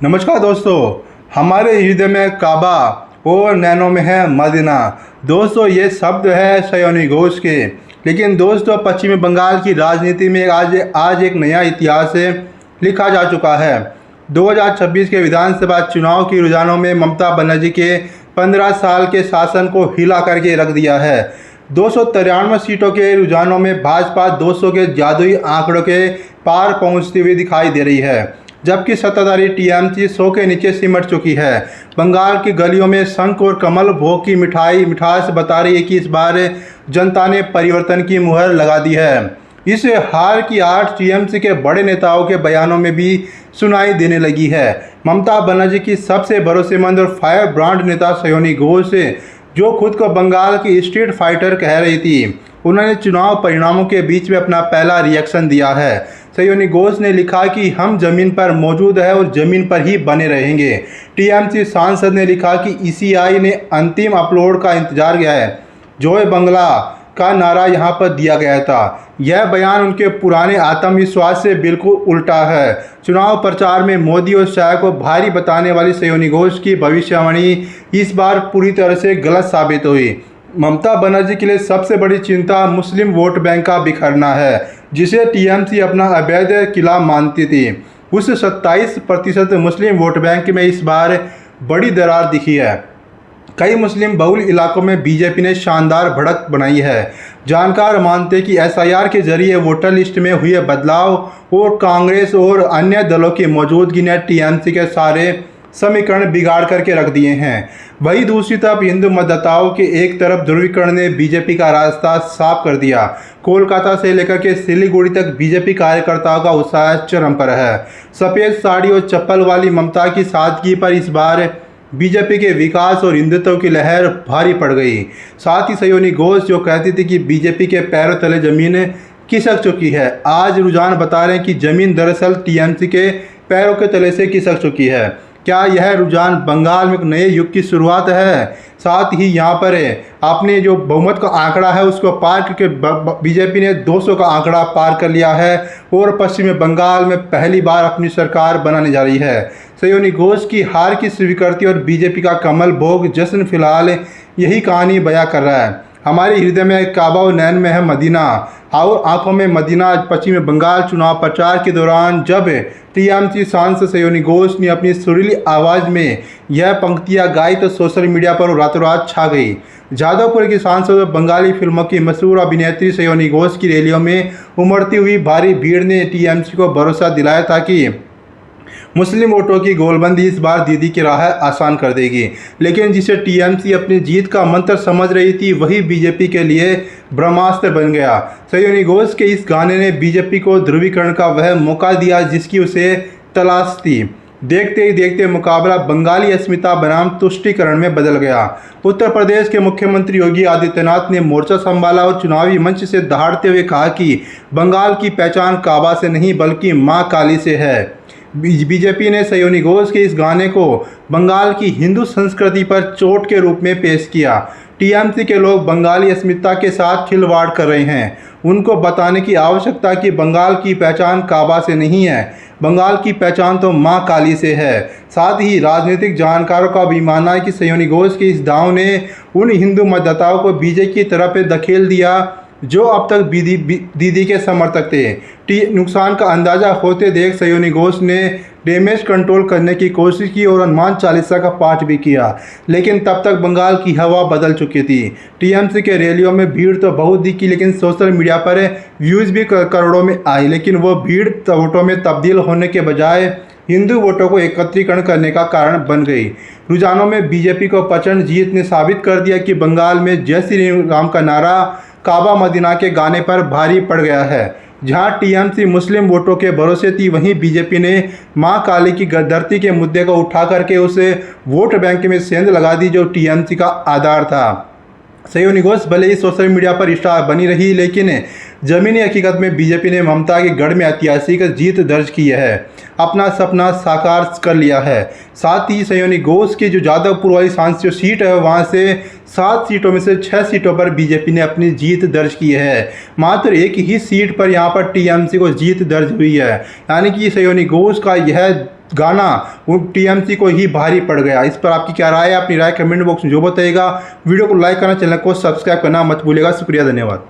नमस्कार दोस्तों, हमारे हृदय में काबा और नैनों में है मदीना। दोस्तों, ये शब्द है सयोनी घोष के। लेकिन दोस्तों, पश्चिमी बंगाल की राजनीति में आज एक नया इतिहास लिखा जा चुका है। 2026 के विधानसभा चुनाव की रुझानों में ममता बनर्जी के 15 साल के शासन को हिला करके रख दिया है। 293 सीटों के रुझानों में भाजपा 200 के जादुई आंकड़ों के पार पहुंचती हुई दिखाई दे रही है, जबकि सत्ताधारी टीएमसी 100 के नीचे सिमट चुकी है। बंगाल की गलियों में शंख और कमल भोग की मिठास बता रही है कि इस बार जनता ने परिवर्तन की मुहर लगा दी है। इस हार की आड़ टीएमसी के बड़े नेताओं के बयानों में भी सुनाई देने लगी है। ममता बनर्जी की सबसे भरोसेमंद और फायर ब्रांड नेता सयोनी घोष, जो खुद को बंगाल की स्ट्रीट फाइटर कह रही थी, उन्होंने चुनाव परिणामों के बीच में अपना पहला रिएक्शन दिया है। सयोनी घोष ने लिखा कि हम जमीन पर मौजूद है और जमीन पर ही बने रहेंगे। टीएमसी सांसद ने लिखा कि ईसीआई ने अंतिम अपलोड का इंतजार किया है। जोए बंगला का नारा यहां पर दिया गया था। यह बयान उनके पुराने आत्मविश्वास से बिल्कुल उल्टा है। चुनाव प्रचार में मोदी और शाह को भारी बताने वाली सयोनी घोष की भविष्यवाणी इस बार पूरी तरह से गलत साबित हुई। ममता बनर्जी के लिए सबसे बड़ी चिंता मुस्लिम वोट बैंक का बिखरना है, जिसे टीएमसी अपना अवैध किला मानती थी। उस 27% मुस्लिम वोट बैंक में इस बार बड़ी दरार दिखी है। कई मुस्लिम बहुल इलाकों में बीजेपी ने शानदार बढ़त बनाई है। जानकार मानते कि एसआईआर के जरिए वोटर लिस्ट में हुए बदलाव और कांग्रेस और अन्य दलों की मौजूदगी ने टीएमसी के सारे समीकरण बिगाड़ करके रख दिए हैं। वहीं दूसरी तरफ हिंदू मतदाताओं के एक तरफ ध्रुवीकरण ने बीजेपी का रास्ता साफ कर दिया। कोलकाता से लेकर के सिलीगुड़ी तक बीजेपी कार्यकर्ताओं का उत्साह चरम पर है। सफ़ेद साड़ी और चप्पल वाली ममता की सादगी पर इस बार बीजेपी के विकास और हिंदुत्व की लहर भारी पड़ गई। साथ ही सयोनी घोष, जो कहती थी कि बीजेपी के पैरों तले जमीन खिसक चुकी है, आज रुझान बता रहे हैं कि जमीन दरअसल टीएमसी के पैरों के तले से खिसक चुकी है। क्या यह रुझान बंगाल में एक नए युग की शुरुआत है? साथ ही यहाँ पर आपने जो बहुमत का आंकड़ा है उसको पार करके बीजेपी ने 200 का आंकड़ा पार कर लिया है और पश्चिमी बंगाल में पहली बार अपनी सरकार बनाने जा रही है। सयोनी घोष की हार की स्वीकृति और बीजेपी का कमल भोग जश्न फिलहाल यही कहानी बयां कर रहा है। हमारे हृदय में काबा और नैन में है मदीना और आंखों में मदीना। पश्चिमी बंगाल चुनाव प्रचार के दौरान जब टीएमसी सांसद सयोनी घोष ने अपनी सुरीली आवाज़ में यह पंक्तियां गाई तो सोशल मीडिया पर रातों रात छा गई। जादवपुर की सांसद और बंगाली फिल्मों की मशहूर अभिनेत्री सयोनी घोष की रैलियों में उमड़ती हुई भारी भीड़ ने टीएमसी को भरोसा दिलाया था कि मुस्लिम वोटों की गोलबंदी इस बार दीदी की राह आसान कर देगी। लेकिन जिसे टीएमसी अपनी जीत का मंत्र समझ रही थी, वही बीजेपी के लिए ब्रह्मास्त्र बन गया। सयोनी घोष के इस गाने ने बीजेपी को ध्रुवीकरण का वह मौका दिया जिसकी उसे तलाश थी। देखते ही देखते मुकाबला बंगाली अस्मिता बनाम तुष्टीकरण में बदल गया। उत्तर प्रदेश के मुख्यमंत्री योगी आदित्यनाथ ने मोर्चा संभाला और चुनावी मंच से दहाड़ते हुए कहा कि बंगाल की पहचान काबा से नहीं बल्कि मां काली से है। बीजेपी ने सयोनी घोष के इस गाने को बंगाल की हिंदू संस्कृति पर चोट के रूप में पेश किया। टीएमसी के लोग बंगाली अस्मिता के साथ खिलवाड़ कर रहे हैं। उनको बताने की आवश्यकता कि बंगाल की पहचान काबा से नहीं है, बंगाल की पहचान तो मां काली से है। साथ ही राजनीतिक जानकारों का भी मानना है कि सयोनी घोष के इस दांव ने उन हिंदू मतदाताओं को बीजेपी की तरफ धकेल दिया जो अब तक दीदी के समर्थक थे। नुकसान का अंदाजा होते देख सयोनी घोष ने डैमेज कंट्रोल करने की कोशिश की और हनुमान चालीसा का पाठ भी किया, लेकिन तब तक बंगाल की हवा बदल चुकी थी। टीएमसी के रैलियों में भीड़ तो बहुत दिखी, लेकिन सोशल मीडिया पर व्यूज़ भी करोड़ों में आई, लेकिन वो भीड़ वोटों में तब्दील होने के बजाय हिंदू वोटों को एकत्रीकरण करने का कारण बन गई। रुझानों में बीजेपी को प्रचंड जीत ने साबित कर दिया कि बंगाल में जय श्री राम का नारा काबा मदीना के गाने पर भारी पड़ गया है। जहां टीएमसी मुस्लिम वोटों के भरोसे थी, वहीं बीजेपी ने मां काली की धरती के मुद्दे को उठा करके उसे वोट बैंक में सेंध लगा दी, जो टीएमसी का आधार था। सयोनी घोष भले ही सोशल मीडिया पर स्टार बनी रही, लेकिन जमीनी हकीकत में बीजेपी ने ममता के गढ़ में ऐतिहासिक जीत दर्ज की है, अपना सपना साकार कर लिया है। साथ ही सयोनी घोष की जो जादवपुर वाली सांसद सीट है, वहां से 7 सीटों में से 6 सीटों पर बीजेपी ने अपनी जीत दर्ज की है। मात्र एक ही सीट पर यहां पर टीएमसी को जीत दर्ज हुई है, यानी कि सयोनी घोष का यह गाना वो टीएमसी को ही भारी पड़ गया। इस पर आपकी क्या राय है? अपनी राय कमेंट बॉक्स में जो बताइएगा। वीडियो को लाइक करना, चैनल को सब्सक्राइब करना मत भूलिएगा। शुक्रिया, धन्यवाद।